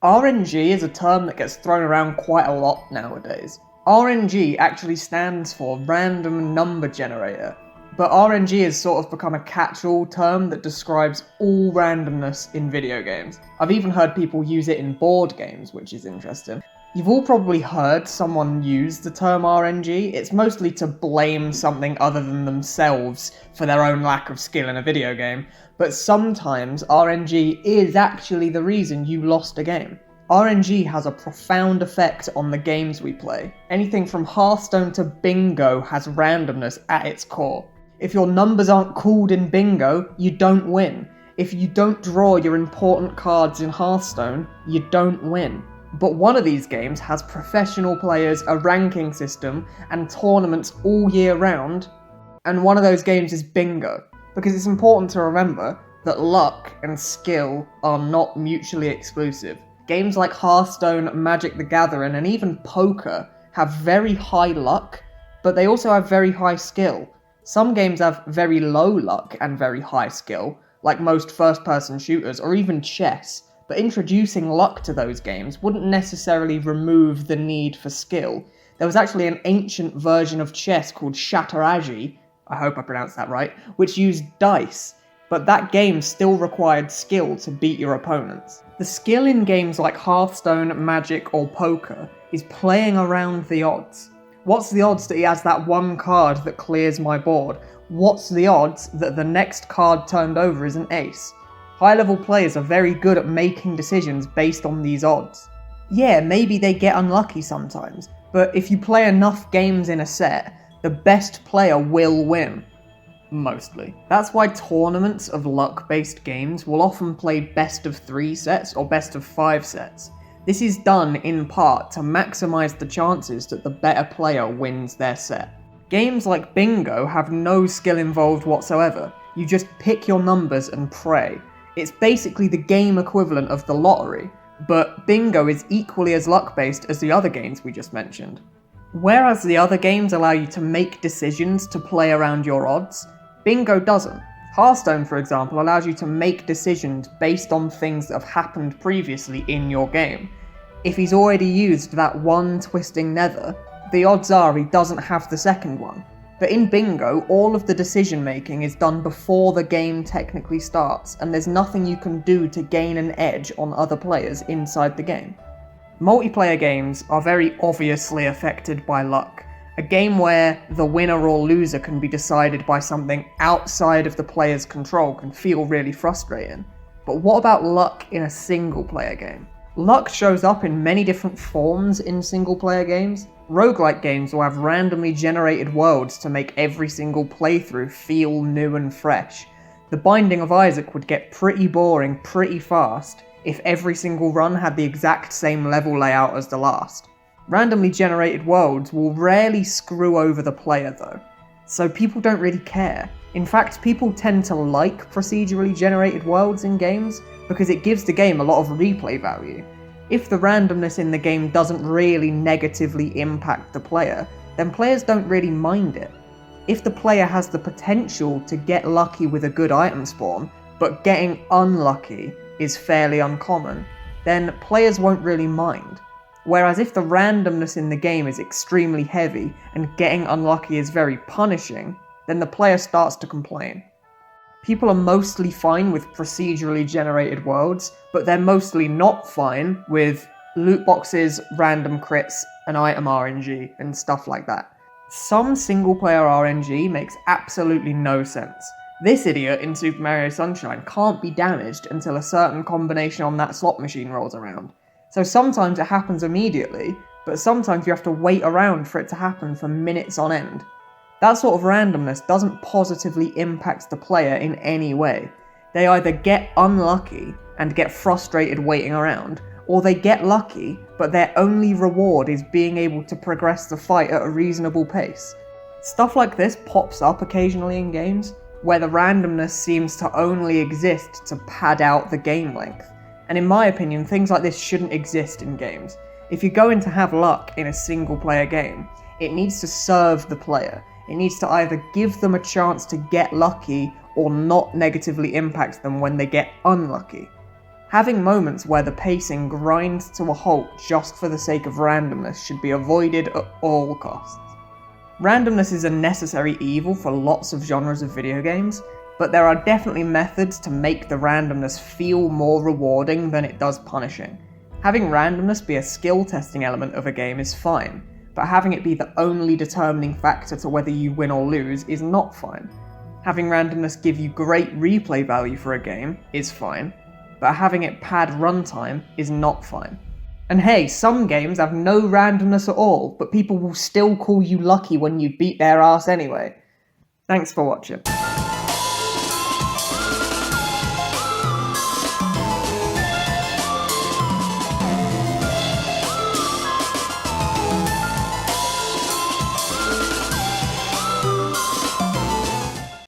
RNG is a term that gets thrown around quite a lot nowadays. RNG actually stands for Random Number Generator, but RNG has sort of become a catch-all term that describes all randomness in video games. I've even heard people use it in board games, which is interesting. You've all probably heard someone use the term RNG. It's mostly to blame something other than themselves for their own lack of skill in a video game, but sometimes RNG is actually the reason you lost a game. RNG has a profound effect on the games we play. Anything from Hearthstone to Bingo has randomness at its core. If your numbers aren't called in Bingo, you don't win. If you don't draw your important cards in Hearthstone, you don't win. But one of these games has professional players, a ranking system, and tournaments all year round, and one of those games is Bingo. Because it's important to remember that luck and skill are not mutually exclusive. Games like Hearthstone, Magic the Gathering, and even poker have very high luck, but they also have very high skill. Some games have very low luck and very high skill, like most first-person shooters, or even chess. But introducing luck to those games wouldn't necessarily remove the need for skill. There was actually an ancient version of chess called Shatteraji, I hope I pronounced that right, which used dice, but that game still required skill to beat your opponents. The skill in games like Hearthstone, Magic, or poker is playing around the odds. What's the odds that he has that one card that clears my board? What's the odds that the next card turned over is an ace? High-level players are very good at making decisions based on these odds. Yeah, maybe they get unlucky sometimes, but if you play enough games in a set, the best player will win. Mostly. That's why tournaments of luck-based games will often play best of 3 sets or best of 5 sets. This is done in part to maximise the chances that the better player wins their set. Games like Bingo have no skill involved whatsoever. You just pick your numbers and pray. It's basically the game equivalent of the lottery, but Bingo is equally as luck-based as the other games we just mentioned. Whereas the other games allow you to make decisions to play around your odds, Bingo doesn't. Hearthstone, for example, allows you to make decisions based on things that have happened previously in your game. If he's already used that one twisting nether, the odds are he doesn't have the second one. But in Bingo, all of the decision making is done before the game technically starts, and there's nothing you can do to gain an edge on other players inside the game. Multiplayer games are very obviously affected by luck. A game where the winner or loser can be decided by something outside of the player's control can feel really frustrating. But what about luck in a single-player game? Luck shows up in many different forms in single-player games. Roguelike games will have randomly generated worlds to make every single playthrough feel new and fresh. The Binding of Isaac would get pretty boring pretty fast if every single run had the exact same level layout as the last. Randomly generated worlds will rarely screw over the player though, so people don't really care. In fact, people tend to like procedurally generated worlds in games because it gives the game a lot of replay value. If the randomness in the game doesn't really negatively impact the player, then players don't really mind it. If the player has the potential to get lucky with a good item spawn, but getting unlucky is fairly uncommon, then players won't really mind. Whereas if the randomness in the game is extremely heavy and getting unlucky is very punishing, then the player starts to complain. People are mostly fine with procedurally generated worlds, but they're mostly not fine with loot boxes, random crits, and item RNG, and stuff like that. Some single-player RNG makes absolutely no sense. This idiot in Super Mario Sunshine can't be damaged until a certain combination on that slot machine rolls around. So sometimes it happens immediately, but sometimes you have to wait around for it to happen for minutes on end. That sort of randomness doesn't positively impact the player in any way. They either get unlucky and get frustrated waiting around, or they get lucky, but their only reward is being able to progress the fight at a reasonable pace. Stuff like this pops up occasionally in games, where the randomness seems to only exist to pad out the game length. And in my opinion, things like this shouldn't exist in games. If you're going to have luck in a single-player game, it needs to serve the player. It needs to either give them a chance to get lucky or not negatively impact them when they get unlucky. Having moments where the pacing grinds to a halt just for the sake of randomness should be avoided at all costs. Randomness is a necessary evil for lots of genres of video games, but there are definitely methods to make the randomness feel more rewarding than it does punishing. Having randomness be a skill testing element of a game is fine, but having it be the only determining factor to whether you win or lose is not fine. Having randomness give you great replay value for a game is fine, but having it pad runtime is not fine. And hey, some games have no randomness at all, but people will still call you lucky when you beat their ass anyway. Thanks for watching.